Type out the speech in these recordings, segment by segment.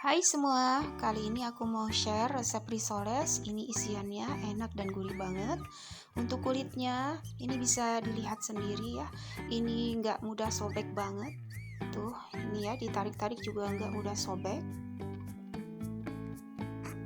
Hai semua, kali ini aku mau share resep risoles. Ini isiannya enak dan gurih banget. Untuk kulitnya, ini bisa dilihat sendiri ya. Ini nggak mudah sobek banget. Tuh, ini ya ditarik-tarik juga nggak mudah sobek.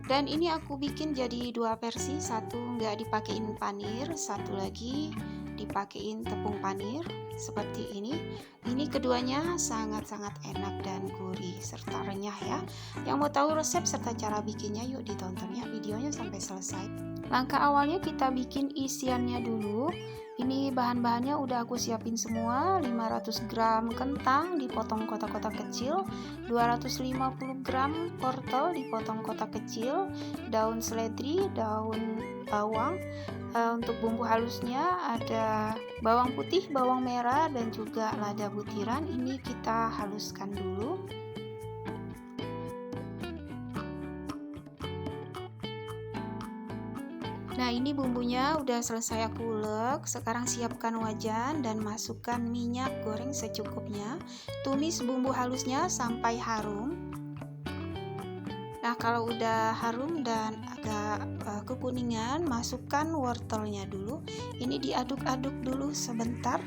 Dan ini aku bikin jadi dua versi, satu nggak dipakein panir, satu lagi dipakein tepung panir seperti ini. Ini keduanya sangat-sangat enak dan gurih serta renyah ya. Yang mau tahu resep serta cara bikinnya, yuk ditonton ya videonya sampai selesai. Langkah awalnya kita bikin isiannya dulu. Ini bahan-bahannya udah aku siapin semua. 500 gram kentang dipotong kotak-kotak kecil, 250 gram wortel dipotong kotak kecil, daun seledri, daun bawang. Untuk bumbu halusnya ada bawang putih, bawang merah, dan juga lada butiran. Ini kita haluskan dulu. Nah, ini bumbunya udah selesai aku ulek. Sekarang siapkan wajan dan masukkan minyak goreng secukupnya. Tumis bumbu halusnya sampai harum. Nah, kalau udah harum dan agak kekuningan, masukkan wortelnya dulu. Ini diaduk-aduk dulu sebentar.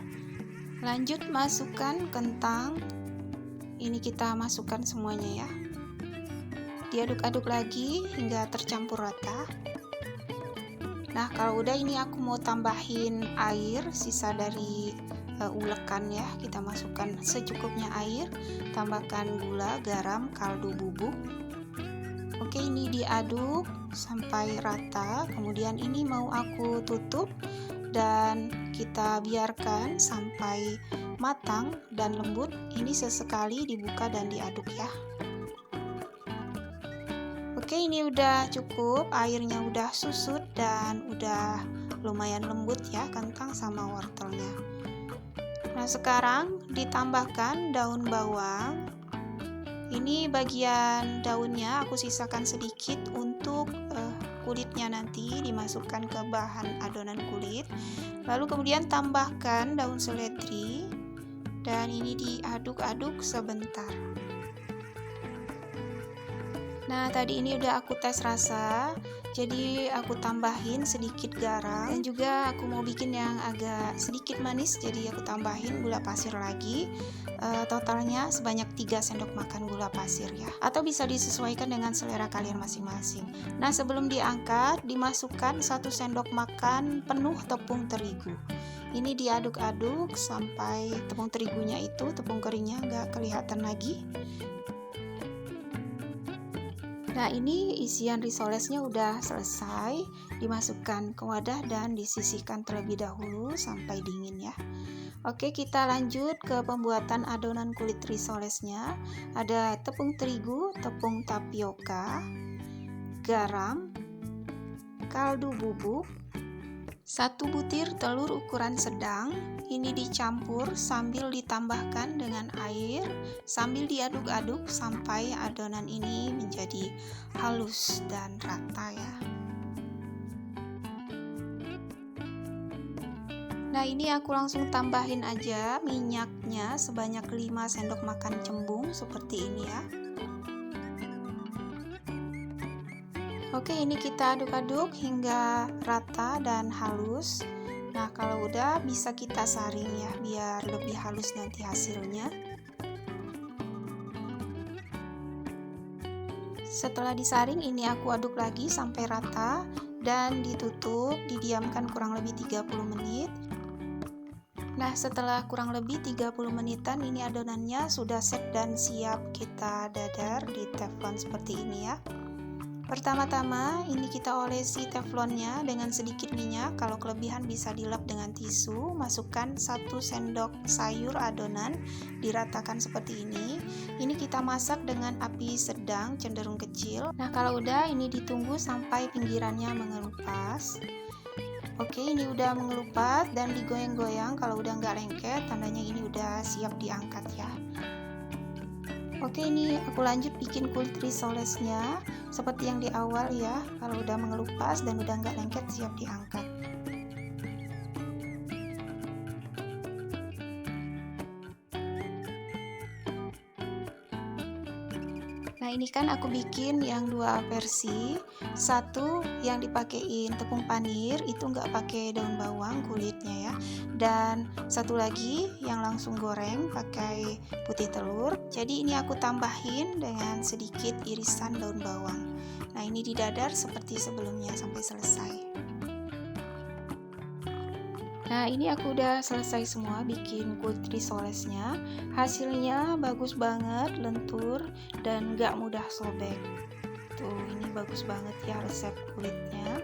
Lanjut masukkan kentang. Ini kita masukkan semuanya ya. Diaduk-aduk lagi hingga tercampur rata. Nah, kalau udah ini aku mau tambahin air sisa dari ulekan ya. Kita masukkan secukupnya air, tambahkan gula, garam, kaldu bubuk. Oke, ini diaduk sampai rata. Kemudian ini mau aku tutup dan kita biarkan sampai matang dan lembut. Ini sesekali dibuka dan diaduk ya. Oke, ini udah cukup, airnya udah susut dan udah lumayan lembut ya kentang sama wortelnya. Nah, sekarang ditambahkan daun bawang. Ini bagian daunnya aku sisakan sedikit untuk kulitnya nanti dimasukkan ke bahan adonan kulit. Lalu kemudian tambahkan daun seledri dan ini diaduk-aduk sebentar. Nah, tadi ini udah aku tes rasa, jadi aku tambahin sedikit garam dan juga aku mau bikin yang agak sedikit manis, jadi aku tambahin gula pasir lagi. Totalnya sebanyak 3 sendok makan gula pasir ya, atau bisa disesuaikan dengan selera kalian masing-masing. Nah, sebelum diangkat, dimasukkan 1 sendok makan penuh tepung terigu. Ini diaduk-aduk sampai tepung terigunya itu, tepung keringnya nggak kelihatan lagi. Nah, ini isian risolesnya udah selesai, dimasukkan ke wadah dan disisihkan terlebih dahulu sampai dingin ya. Oke, kita lanjut ke pembuatan adonan kulit risolesnya. Ada tepung terigu, tepung tapioka, garam, kaldu bubuk, 1 butir telur ukuran sedang. Ini dicampur sambil ditambahkan dengan air, sambil diaduk-aduk sampai adonan ini menjadi halus dan rata ya. Nah, ini aku langsung tambahin aja minyaknya sebanyak 5 sendok makan cembung seperti ini ya. Oke, ini kita aduk-aduk hingga rata dan halus. Nah, kalau udah bisa kita saring ya, biar lebih halus nanti hasilnya. Setelah disaring, ini aku aduk lagi sampai rata dan ditutup, didiamkan kurang lebih 30 menit. Nah, setelah kurang lebih 30 menitan, ini adonannya sudah set dan siap kita dadar di teflon seperti ini ya. Pertama-tama ini kita olesi teflonnya dengan sedikit minyak. Kalau kelebihan bisa dilap dengan tisu. Masukkan 1 sendok sayur adonan, diratakan seperti ini. Ini kita masak dengan api sedang cenderung kecil. Nah, kalau udah ini ditunggu sampai pinggirannya mengelupas. Oke, ini udah mengelupas dan digoyang-goyang. Kalau udah nggak lengket, tandanya ini udah siap diangkat ya. Oke, ini aku lanjut bikin kulit risolesnya seperti yang di awal ya. Kalau udah mengelupas dan udah nggak lengket, siap diangkat. Nah, ini kan aku bikin yang dua versi. Satu yang dipakein tepung panir, itu nggak pakai daun bawang kulitnya ya. Dan satu lagi yang langsung goreng pakai putih telur. Jadi ini aku tambahin dengan sedikit irisan daun bawang. Nah, ini didadar seperti sebelumnya sampai selesai. Nah, ini aku udah selesai semua bikin kulit risolesnya. Hasilnya bagus banget, lentur dan gak mudah sobek. Tuh, ini bagus banget ya resep kulitnya.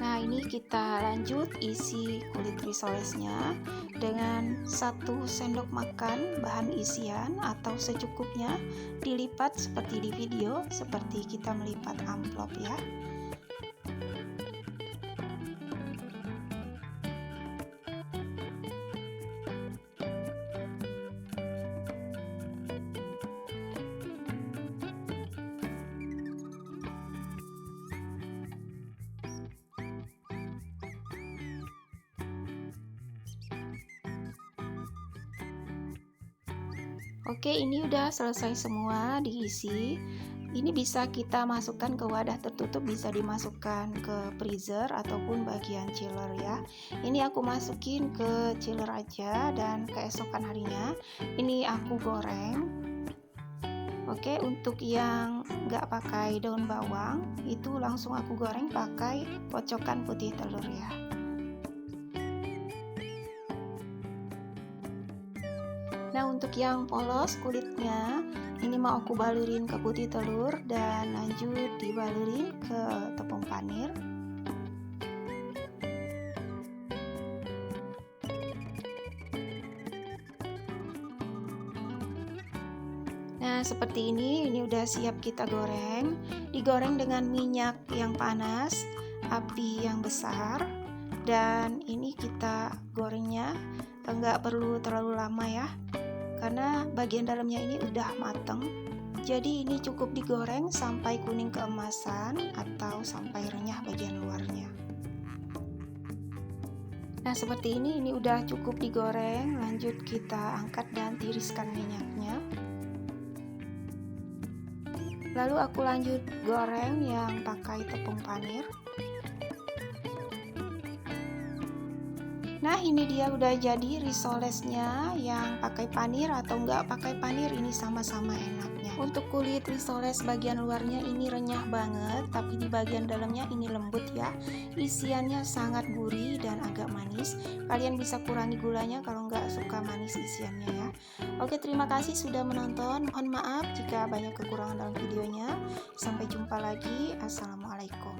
Nah, ini kita lanjut isi kulit risolesnya dengan 1 sendok makan bahan isian atau secukupnya, dilipat seperti di video, seperti kita melipat amplop ya. Oke, ini udah selesai semua diisi. Ini bisa kita masukkan ke wadah tertutup, bisa dimasukkan ke freezer ataupun bagian chiller ya. Ini aku masukin ke chiller aja dan keesokan harinya ini aku goreng. Oke, untuk yang nggak pakai daun bawang itu langsung aku goreng pakai kocokan putih telur ya. Nah, untuk yang polos kulitnya ini mau aku balurin ke putih telur dan lanjut dibalurin ke tepung panir. Nah, seperti ini udah siap kita goreng. Digoreng dengan minyak yang panas, api yang besar, dan ini kita gorengnya nggak perlu terlalu lama ya, karena bagian dalamnya ini udah mateng. Jadi ini cukup digoreng sampai kuning keemasan atau sampai renyah bagian luarnya. Nah, seperti ini udah cukup digoreng. Lanjut kita angkat dan tiriskan minyaknya. Lalu aku lanjut goreng yang pakai tepung panir. Nah, ini dia udah jadi risolesnya. Yang pakai panir atau nggak pakai panir ini sama-sama enaknya. Untuk kulit risoles bagian luarnya ini renyah banget, tapi di bagian dalamnya ini lembut ya. Isiannya sangat gurih dan agak manis. Kalian bisa kurangi gulanya kalau nggak suka manis isiannya ya. Oke, terima kasih sudah menonton. Mohon maaf jika banyak kekurangan dalam videonya. Sampai jumpa lagi. Assalamualaikum.